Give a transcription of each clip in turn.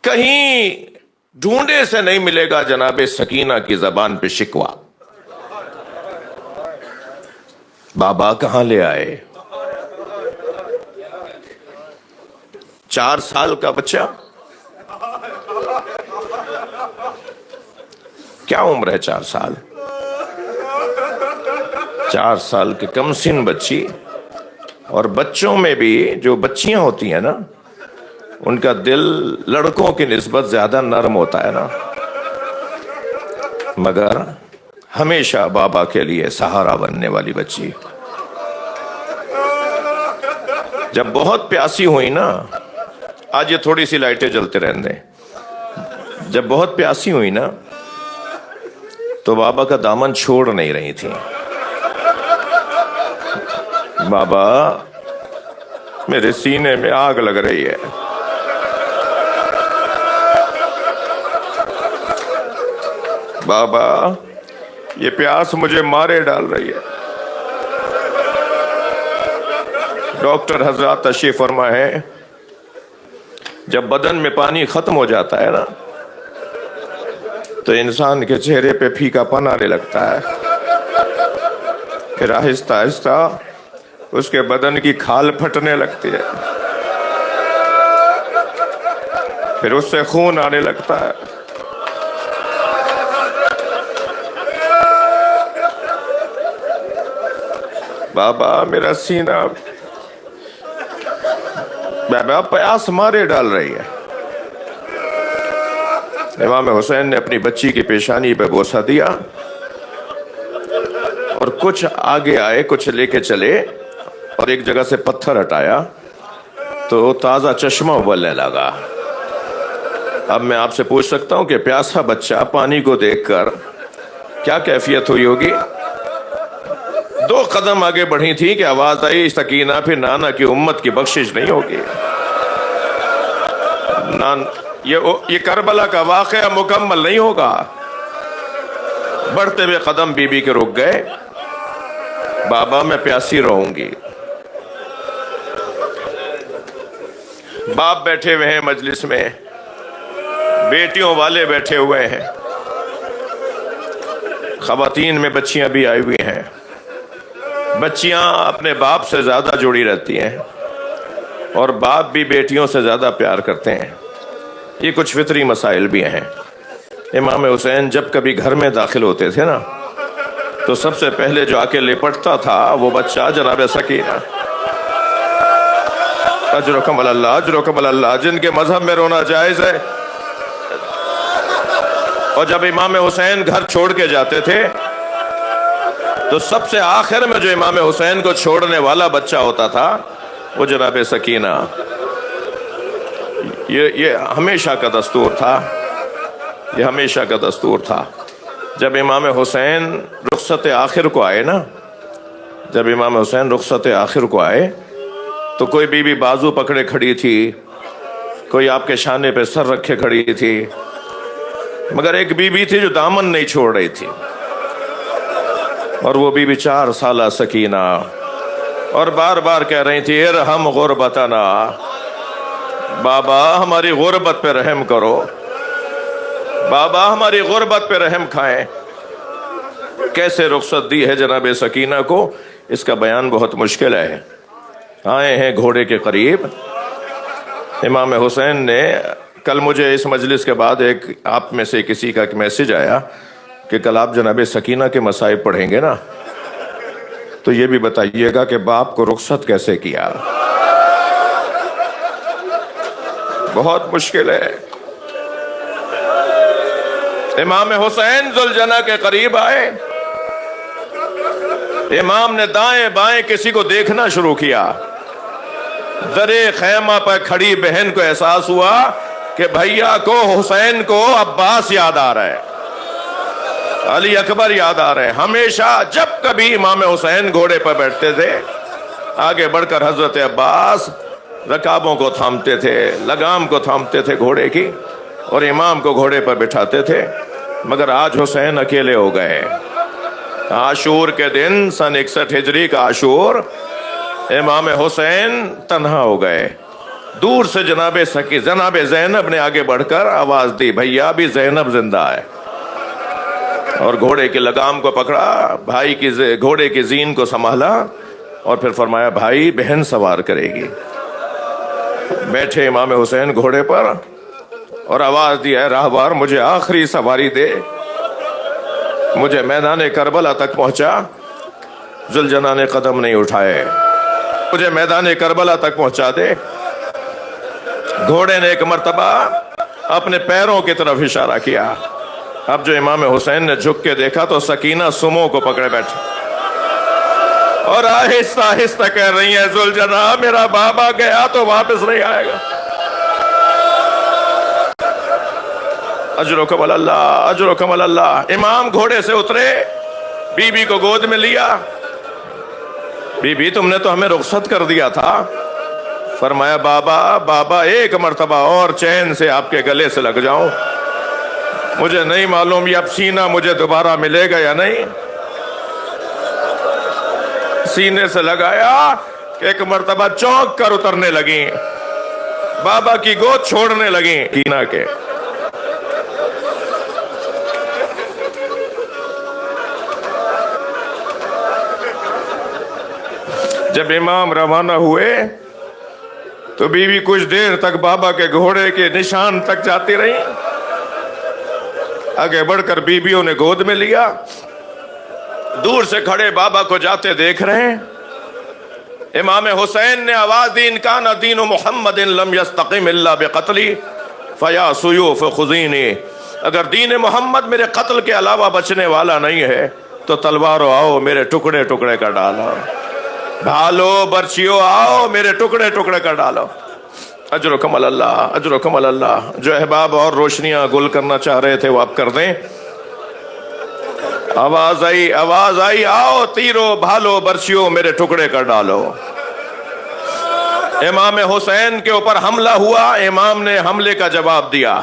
کہیں ڈھونڈے سے نہیں ملے گا جناب سکینہ کی زبان پہ شکوہ. بابا کہاں لے آئے؟ 4 سال کا بچہ. کیا عمر ہے 4 سال؟ 4 سال کی کم سن بچی. اور بچوں میں بھی جو بچیاں ہوتی ہیں نا، ان کا دل لڑکوں کی نسبت زیادہ نرم ہوتا ہے نا، مگر ہمیشہ بابا کے لیے سہارا بننے والی بچی. جب بہت پیاسی ہوئی نا، آج یہ تھوڑی سی لائٹیں جلتے رہنے دیں، جب بہت پیاسی ہوئی نا تو بابا کا دامن چھوڑ نہیں رہی تھی. بابا میرے سینے میں آگ لگ رہی ہے. بابا یہ پیاس مجھے مارے ڈال رہی ہے. ڈاکٹر حضرات تشریف فرما ہے، جب بدن میں پانی ختم ہو جاتا ہے نا تو انسان کے چہرے پہ پھیکا پن آنے لگتا ہے. پھر آہستہ آہستہ اس کے بدن کی کھال پھٹنے لگتی ہے، پھر اس سے خون آنے لگتا ہے. بابا میرا سینہ بابا پیاس مارے ڈال رہی ہے. امام حسین نے اپنی بچی کی پیشانی پہ بوسہ دیا اور کچھ آگے آئے، کچھ لے کے چلے اور ایک جگہ سے پتھر ہٹایا تو تازہ چشمہ ابلنے لگا. اب میں آپ سے پوچھ سکتا ہوں کہ پیاسا بچہ پانی کو دیکھ کر کیا کیفیت ہوئی ہوگی؟ 2 قدم آگے بڑھی تھی کہ آواز آئی، سکینہ پھر نانا کی امت کی بخشش نہیں ہوگی. یہ کربلا کا واقعہ مکمل نہیں ہوگا. بڑھتے ہوئے قدم بی بی کے رک گئے. بابا میں پیاسی رہوں گی. باپ بیٹھے ہوئے ہیں مجلس میں، بیٹیوں والے بیٹھے ہوئے ہیں، خواتین میں بچیاں بھی آئی ہوئی ہیں. بچیاں اپنے باپ سے زیادہ جڑی رہتی ہیں اور باپ بھی بیٹیوں سے زیادہ پیار کرتے ہیں. یہ کچھ فطری مسائل بھی ہیں. امام حسین جب کبھی گھر میں داخل ہوتے تھے نا تو سب سے پہلے جو آ کے لپٹتا تھا وہ بچہ جناب سکینہ. اجرکم اللہ، اجرکم اللہ. جن کے مذہب میں رونا جائز ہے. اور جب امام حسین گھر چھوڑ کے جاتے تھے تو سب سے آخر میں جو امام حسین کو چھوڑنے والا بچہ ہوتا تھا وہ جناب سکینہ. یہ ہمیشہ کا دستور تھا، یہ ہمیشہ کا دستور تھا. جب امام حسین رخصت آخر کو آئے نا، جب امام حسین رخصت آخر کو آئے تو کوئی بی بی بازو پکڑے کھڑی تھی، کوئی آپ کے شانے پہ سر رکھے کھڑی تھی، مگر ایک بی بی تھی جو دامن نہیں چھوڑ رہی تھی، اور وہ بی بی 4 سالہ سکینہ، اور بار بار کہہ رہی تھی ارحم غربتنا، بابا ہماری غربت پہ رحم کرو، بابا ہماری غربت پہ رحم کھائیں. کیسے رخصت دی ہے جناب سکینہ کو، اس کا بیان بہت مشکل ہے. آئے ہیں گھوڑے کے قریب. امام حسین نے کل مجھے اس مجلس کے بعد آپ میں سے کسی کا ایک میسج آیا کہ کل آپ جناب سکینہ کے مصائب پڑھیں گے نا تو یہ بھی بتائیے گا کہ باپ کو رخصت کیسے کیا. بہت مشکل ہے. امام حسین ذوالجناح کے قریب آئے. امام نے دائیں بائیں کسی کو دیکھنا شروع کیا. درے خیمہ پر کھڑی بہن کو احساس ہوا کہ بھیا کو، حسین کو عباس یاد آ رہا ہے، علی اکبر یاد آ رہے ہیں. ہمیشہ جب کبھی امام حسین گھوڑے پر بیٹھتے تھے آگے بڑھ کر حضرت عباس رکابوں کو تھامتے تھے، لگام کو تھامتے تھے گھوڑے کی، اور امام کو گھوڑے پر بٹھاتے تھے. مگر آج حسین اکیلے ہو گئے. عاشور کے دن سن 61 ہجری کا عاشور، امام حسین تنہا ہو گئے. دور سے جناب زینب نے آگے بڑھ کر آواز دی، بھیا بھی زینب زندہ ہے، اور گھوڑے کی لگام کو پکڑا، بھائی کی گھوڑے کی زین کو سنبھالا، اور پھر فرمایا بھائی بہن سوار کرے گی۔ بیٹھے امام حسین گھوڑے پر اور آواز دی، اے راہبار مجھے آخری سواری دے، مجھے میدان کربلا تک پہنچا۔ ذوالجناح نے قدم نہیں اٹھائے، مجھے میدان کربلا تک پہنچا دے۔ گھوڑے نے ایک مرتبہ اپنے پیروں کی طرف اشارہ کیا۔ اب جو امام حسین نے جھک کے دیکھا تو سکینہ سمو کو پکڑے بیٹھے اور آہستہ آہستہ کہہ رہی ہیں، ذوالجناح میرا بابا گیا تو واپس نہیں آئے گا۔ اجرکم اللہ، اجرکم اللہ۔ امام گھوڑے سے اترے، بی بی کو گود میں لیا۔ بی بی تم نے تو ہمیں رخصت کر دیا تھا۔ فرمایا بابا ایک مرتبہ اور چین سے آپ کے گلے سے لگ جاؤں، مجھے نہیں معلوم یہ اب سینہ مجھے دوبارہ ملے گا یا نہیں۔ سینے سے لگایا کہ ایک مرتبہ چونک کر اترنے لگیں، بابا کی گود چھوڑنے لگیں کینا کے۔ جب امام روانہ ہوئے تو بیوی کچھ دیر تک بابا کے گھوڑے کے نشان تک جاتی رہی۔ آگے بڑھ کر بیویوں نے گود میں لیا، دور سے کھڑے بابا کو جاتے دیکھ رہے ہیں۔ امام حسین نے آواز دی، ان کان دین محمد لم یستقم الا بقتلی فیا سیوف خذینی، اگر دین محمد میرے قتل کے علاوہ بچنے والا نہیں ہے تو تلواروں آؤ میرے ٹکڑے ٹکڑے کر ڈالو، بھالو برچیو آؤ میرے ٹکڑے ٹکڑے کر ڈالو۔ اجرکم اللہ، اجرکم اللہ۔ جو احباب اور روشنیاں گل کرنا چاہ رہے تھے وہ اب کر دیں۔ آواز آئی، آؤ تیرو بھالو برچیو میرے ٹکڑے کر ڈالو۔ امام حسین کے اوپر حملہ ہوا، امام نے حملے کا جواب دیا،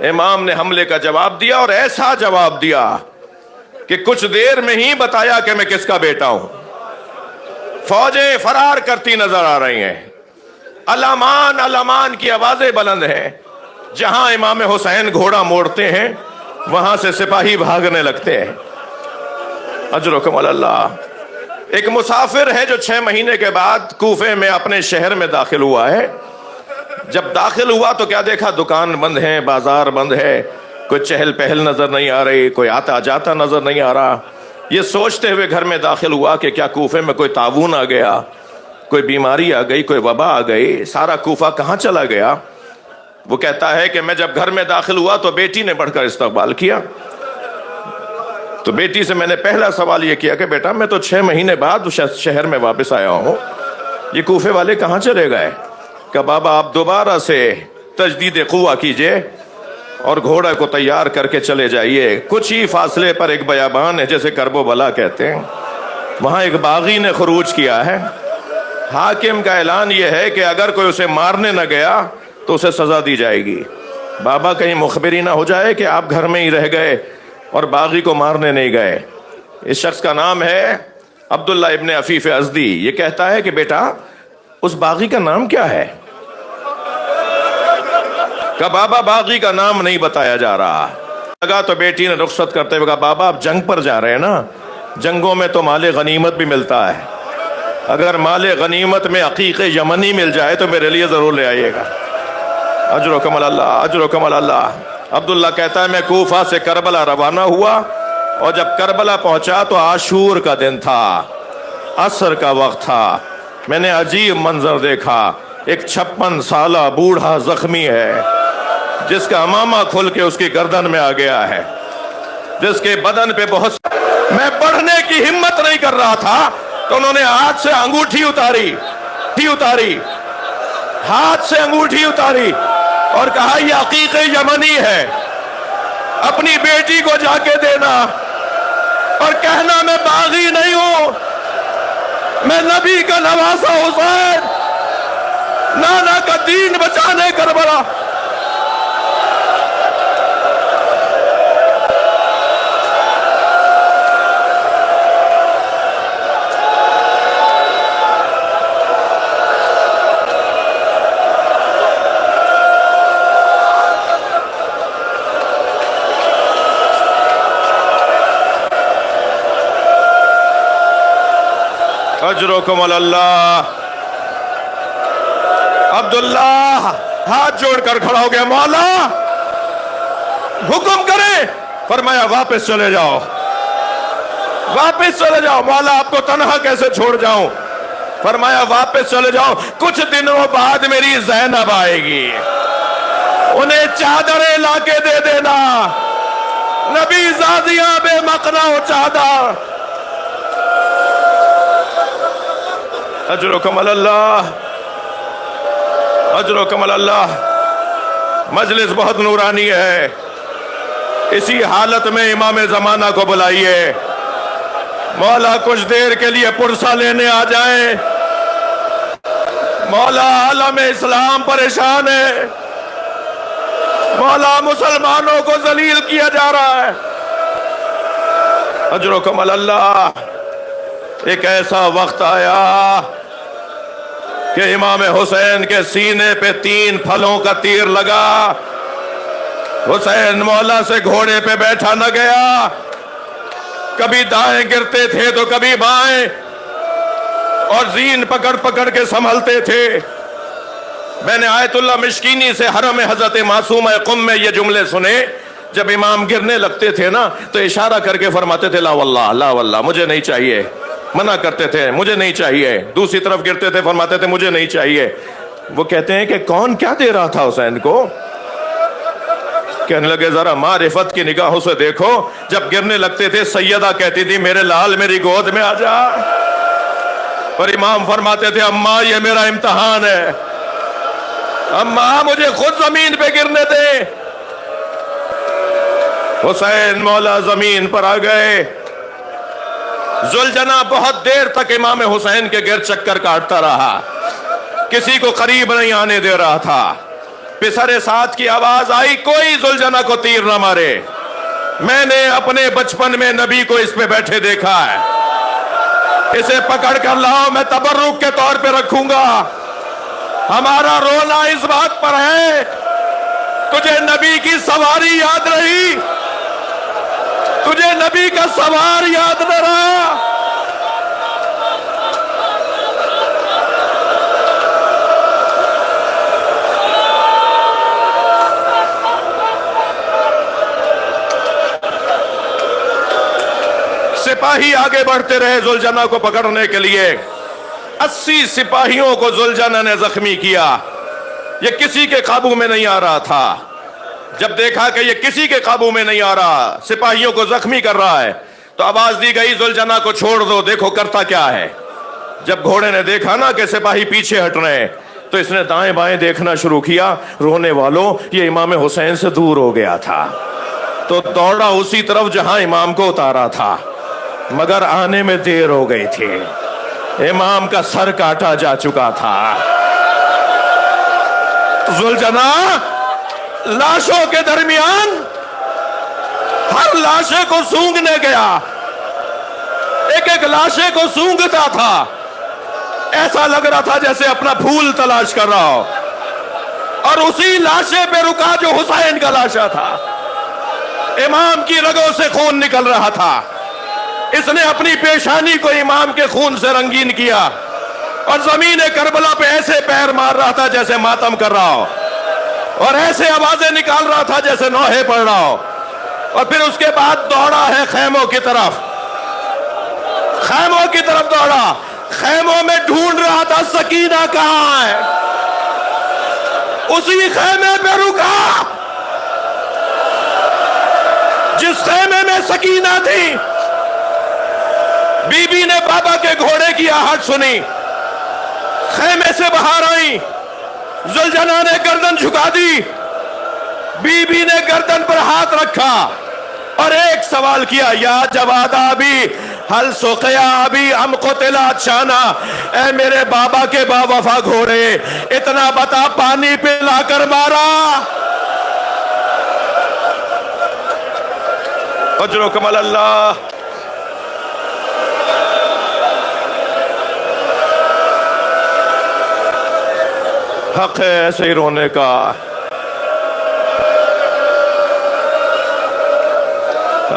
امام نے حملے کا جواب دیا، اور ایسا جواب دیا کہ کچھ دیر میں ہی بتایا کہ میں کس کا بیٹا ہوں۔ فوجیں فرار کرتی نظر آ رہی ہیں، علمان علمان کی آوازیں بلند ہیں۔ جہاں امام حسین گھوڑا موڑتے ہیں وہاں سے سپاہی بھاگنے لگتے ہیں۔ اجرکم اللہ۔ ایک مسافر ہے جو 6 مہینے کے بعد کوفے میں اپنے شہر میں داخل ہوا ہے۔ جب داخل ہوا تو کیا دیکھا؟ دکان بند ہیں، بازار بند ہے، کوئی چہل پہل نظر نہیں آ رہی، کوئی آتا جاتا نظر نہیں آ رہا۔ یہ سوچتے ہوئے گھر میں داخل ہوا کہ کیا کوفے میں کوئی طاعون آ گیا، کوئی بیماری آ گئی، کوئی وبا آ گئی، سارا کوفہ کہاں چلا گیا؟ وہ کہتا ہے کہ میں جب گھر میں داخل ہوا تو بیٹی نے بڑھ کر استقبال کیا، تو بیٹی سے میں نے پہلا سوال یہ کیا کہ بیٹا میں تو 6 مہینے بعد شہر میں واپس آیا ہوں، یہ کوفے والے کہاں چلے گئے؟ کہ بابا آپ دوبارہ سے تجدید قوہ کیجئے اور گھوڑا کو تیار کر کے چلے جائیے۔ کچھ ہی فاصلے پر ایک بیابان ہے جیسے کرب و بلا کہتے ہیں، وہاں ایک باغی نے خروج کیا ہے۔ حاکم کا اعلان یہ ہے کہ اگر کوئی اسے مارنے نہ گیا تو اسے سزا دی جائے گی۔ بابا کہیں مخبری نہ ہو جائے کہ آپ گھر میں ہی رہ گئے اور باغی کو مارنے نہیں گئے۔ اس شخص کا نام ہے عبداللہ ابن عفیف ازدی۔ یہ کہتا ہے کہ بیٹا اس باغی کا نام کیا ہے؟ کہ بابا باغی کا نام نہیں بتایا جا رہا۔ لگا تو بیٹی نے رخصت کرتے ہوئے کہا بابا آپ جنگ پر جا رہے ہیں نا، جنگوں میں تو مال غنیمت بھی ملتا ہے، اگر مال غنیمت میں عقیق یمنی مل جائے تو میرے لیے ضرور لے آئیے گا۔ اجرکم اللہ، اجرکم اللہ۔ عبداللہ کہتا ہے میں کوفہ سے کربلا روانہ ہوا، اور جب کربلا پہنچا تو عاشور کا دن تھا، عصر کا وقت تھا۔ میں نے عجیب منظر دیکھا، ایک 56 سالہ بوڑھا زخمی ہے جس کا امامہ کھل کے اس کی گردن میں آ گیا ہے، جس کے بدن پہ بہت میں پڑھنے کی ہمت نہیں کر رہا تھا تو انہوں نے ہاتھ سے انگوٹھی اتاری، ہاتھ سے انگوٹھی اتاری اور کہا یہ عقیق یمنی ہے، اپنی بیٹی کو جا کے دینا اور کہنا میں باغی نہیں ہوں، میں نبی کا نواسا حسین، نانا کا دین بچانے کربلا۔ اجرکم اللہ. عبداللہ ہاتھ جوڑ کر کھڑا ہو گیا. مولا حکم کرے. فرمایا واپس چلے جاؤ, واپس چلے جاؤ. مولا آپ کو تنہا کیسے چھوڑ جاؤں؟ فرمایا واپس چلے جاؤ, کچھ دنوں بعد میری زینب آئے گی, انہیں چادریں لا کے دے دینا. نبی زادیاں بے مقنا و چادر. اجرکم اللہ, اجرکم اللہ. مجلس بہت نورانی ہے. اسی حالت میں امام زمانہ کو بلائیے. مولا کچھ دیر کے لیے پرسہ لینے آ جائیں. مولا عالم اسلام پریشان ہے. مولا مسلمانوں کو ذلیل کیا جا رہا ہے. اجرکم اللہ. ایک ایسا وقت آیا کہ امام حسین کے سینے پہ 3 پھلوں کا تیر لگا. حسین مولا سے گھوڑے پہ بیٹھا نہ گیا. کبھی دائیں گرتے تھے تو کبھی بائیں, اور زین پکڑ پکڑ کے سنبھلتے تھے. میں نے آیت اللہ مشکینی سے حرم حضرت معصومہ قم میں یہ جملے سنے. جب امام گرنے لگتے تھے نا تو اشارہ کر کے فرماتے تھے لا واللہ, لا واللہ, مجھے نہیں چاہیے. منع کرتے تھے مجھے نہیں چاہیے. دوسری طرف گرتے تھے فرماتے تھے مجھے نہیں چاہیے. وہ کہتے ہیں کہ کون کیا دے رہا تھا حسین کو؟ کہنے لگے ذرا معرفت کی نگاہوں سے دیکھو. جب گرنے لگتے تھے سیدہ کہتی تھی میرے لال میری گود میں آ جا, اور امام فرماتے تھے اماں یہ میرا امتحان ہے, اماں مجھے خود زمین پہ گرنے دے. حسین مولا زمین پر آ گئے. ذوالجناح بہت دیر تک امام حسین کے گرد چکر کاٹتا رہا, کسی کو قریب نہیں آنے دے رہا تھا. پسر ساتھ کی آواز آئی کوئی ذوالجناح کو تیر نہ مارے. میں نے اپنے بچپن میں نبی کو اس پہ بیٹھے دیکھا ہے, اسے پکڑ کر لاؤ میں تبرک کے طور پہ رکھوں گا. ہمارا رونا اس بات پر ہے تجھے نبی کی سواری یاد رہی, تجھے نبی کا سوار یاد نہ رہا. سپاہی آگے بڑھتے رہے ذوالجناح کو پکڑنے کے لیے. 80 سپاہیوں کو ذوالجناح نے زخمی کیا. یہ کسی کے قابو میں نہیں آ رہا تھا. جب دیکھا کہ یہ کسی کے قابو میں نہیں آ رہا, سپاہیوں کو زخمی کر رہا ہے, تو آواز دی گئی ذوالجناح کو چھوڑ دو, دیکھو کرتا کیا ہے. جب گھوڑے نے دیکھا نا کہ سپاہی پیچھے ہٹ رہے ہیں تو اس نے دائیں بائیں دیکھنا شروع کیا. رونے والوں یہ امام حسین سے دور ہو گیا تھا تو دوڑا اسی طرف جہاں امام کو اتارا تھا, مگر آنے میں دیر ہو گئی تھی. امام کا سر کاٹا جا چکا تھا. ذوالجناح لاشوں کے درمیان ہر لاشے کو سونگنے گیا, ایک ایک لاشے کو سونگتا تھا. ایسا لگ رہا تھا جیسے اپنا پھول تلاش کر رہا ہو, اور اسی لاشے پہ رکا جو حسین کا لاشا تھا. امام کی رگوں سے خون نکل رہا تھا. اس نے اپنی پیشانی کو امام کے خون سے رنگین کیا, اور زمین کربلا پہ ایسے پیر مار رہا تھا جیسے ماتم کر رہا ہو, اور ایسے آوازیں نکال رہا تھا جیسے نوحے پڑھ رہا ہو. اور پھر اس کے بعد دوڑا ہے خیموں کی طرف, خیموں کی طرف دوڑا. خیموں میں ڈھونڈ رہا تھا سکینہ کہاں ہے. اسی خیمے پہ رکا جس خیمے میں سکینہ تھی. بی بی نے بابا کے گھوڑے کی آہٹ سنی, خیمے سے باہر آئی. ذوالجناح نے گردن جھکا دی. بی بی نے گردن پر ہاتھ رکھا اور ایک سوال کیا, یا جواد ابی حل سقیا ابی ام قتلت شانا. اے میرے بابا کے با وفا گھوڑے, اتنا بتا پانی پلا کر مارا. اجرکم اللہ. حق ہے ایسے ہی رونے کا.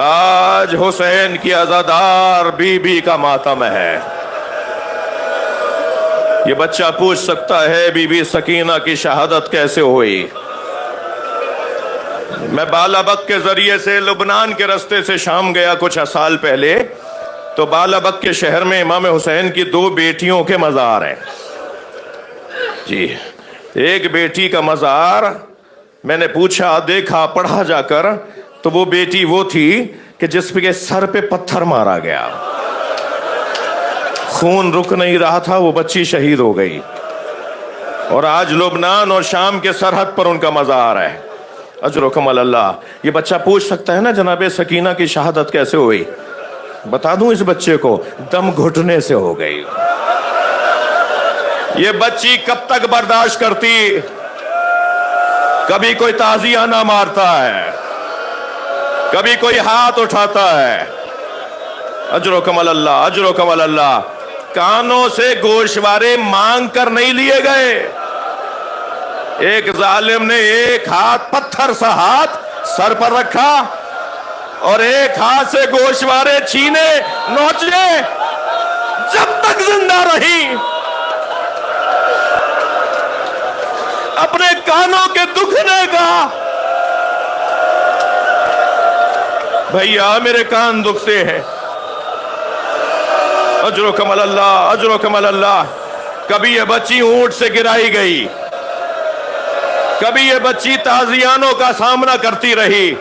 آج حسین کی عزادار بی بی کا ماتم ہے. یہ بچہ پوچھ سکتا ہے بی بی سکینہ کی شہادت کیسے ہوئی؟ میں بالابک کے ذریعے سے لبنان کے راستے سے شام گیا کچھ سال پہلے، تو بالابک کے شہر میں امام حسین کی 2 بیٹیوں کے مزار ہیں جی۔ ایک بیٹی کا مزار میں نے پوچھا، دیکھا، پڑھا جا کر، تو وہ بیٹی وہ تھی کہ جس پہ سر پہ پتھر مارا گیا، خون رک نہیں رہا تھا، وہ بچی شہید ہو گئی، اور آج لبنان اور شام کے سرحد پر ان کا مزار ہے۔ اجرکم اللہ۔ یہ بچہ پوچھ سکتا ہے نا جناب سکینہ کی شہادت کیسے ہوئی؟ بتا دوں اس بچے کو، دم گھٹنے سے ہو گئی۔ یہ بچی کب تک برداشت کرتی؟ کبھی کوئی تعزیہ نہ مارتا ہے، کبھی کوئی ہاتھ اٹھاتا ہے۔ اجرکم اللہ، اجرکم اللہ۔ کانوں سے گوشوارے مانگ کر نہیں لیے گئے۔ ایک ظالم نے ایک ہاتھ، پتھر سا ہاتھ سر پر رکھا، اور ایک ہاتھ سے گوشوارے چھینے، نوچے، جب تک زندہ رہی اپنے کانوں کے دکھنے کا، بھیا میرے کان دکھتے ہیں۔ اجرکم اللہ، اجرکم اللہ۔ کبھی یہ بچی اونٹ سے گرائی گئی، کبھی یہ بچی تازیانوں کا سامنا کرتی رہی،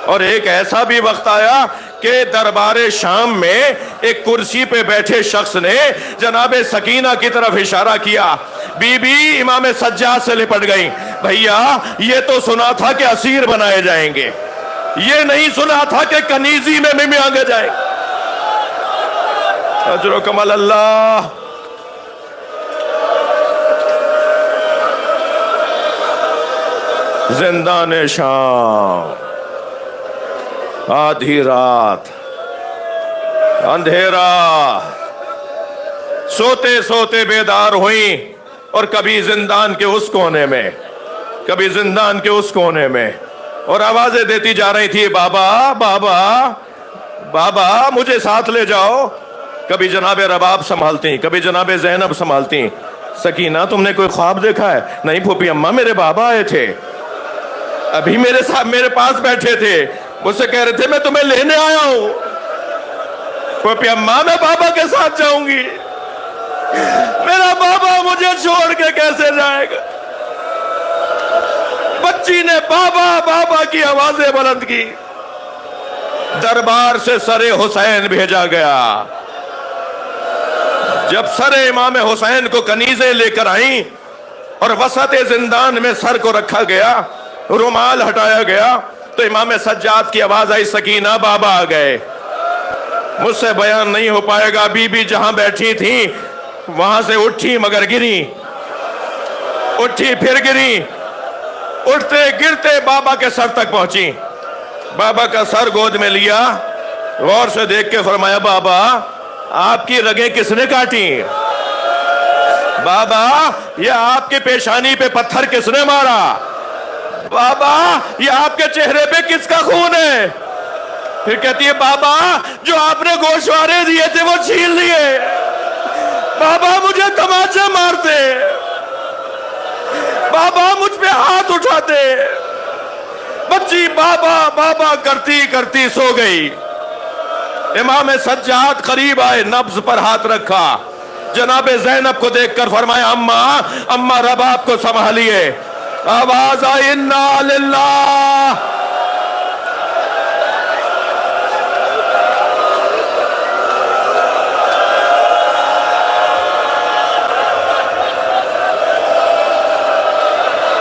اور ایک ایسا بھی وقت آیا کہ دربار شام میں ایک کرسی پہ بیٹھے شخص نے جناب سکینہ کی طرف اشارہ کیا، بی بی امام سجاد سے لپٹ گئی۔ بھیا یہ تو سنا تھا کہ اسیر بنائے جائیں گے، یہ نہیں سنا تھا کہ کنیزی میں مانگے جائیں گے۔ اجرکم اللہ۔ زندان شام، آدھی رات، اندھیرا، سوتے سوتے بیدار ہوئیں، اور کبھی زندان کے اس کونے میں، کبھی زندان کے اس کونے میں، اور آوازیں دیتی جا رہی تھی، بابا بابا بابا مجھے ساتھ لے جاؤ۔ کبھی جناب رباب سنبھالتی، کبھی جناب زینب سنبھالتی۔ سکینہ تم نے کوئی خواب دیکھا ہے؟ نہیں پھوپھی اماں، میرے بابا آئے تھے، ابھی میرے ساتھ میرے پاس بیٹھے تھے، مجھ سے کہہ رہے تھے میں تمہیں لینے آیا ہوں۔ پھوپھی اماں میں بابا کے ساتھ جاؤں گی، میرا بابا مجھے چھوڑ کے کیسے جائے گا؟ بچی نے بابا بابا کی آوازیں بلند کی۔ دربار سے سر حسین بھیجا گیا۔ جب سر امام حسین کو کنیزیں لے کر آئیں اور وسط زندان میں سر کو رکھا گیا، رومال ہٹایا گیا، تو امام سجاد کی آواز آئی، سکینہ بابا آ گئے۔ مجھ سے بیان نہیں ہو پائے گا، بی بی جہاں بیٹھی تھی وہاں سے اٹھی مگر گری، اٹھی پھر گری، اٹھتے گرتے بابا کے سر تک پہنچی۔ بابا کا سر گود میں لیا، غور سے دیکھ کے فرمایا، بابا آپ کی رگیں کس نے کاٹی؟ بابا یہ آپ کی پیشانی پہ پتھر کس نے مارا؟ بابا یہ آپ کے چہرے پہ کس کا خون ہے؟ پھر کہتی ہے، بابا جو آپ نے گوشوارے دیے تھے وہ چھین لیے، بابا مجھے تماچے مارتے، بابا مجھ پہ ہاتھ اٹھاتے۔ بچی بابا بابا کرتی کرتی سو گئی۔ امام سجاد قریب آئے، نبض پر ہاتھ رکھا، جناب زینب کو دیکھ کر فرمایا، اماں رباب کو سنبھالیے۔ آواز آئی، انا للہ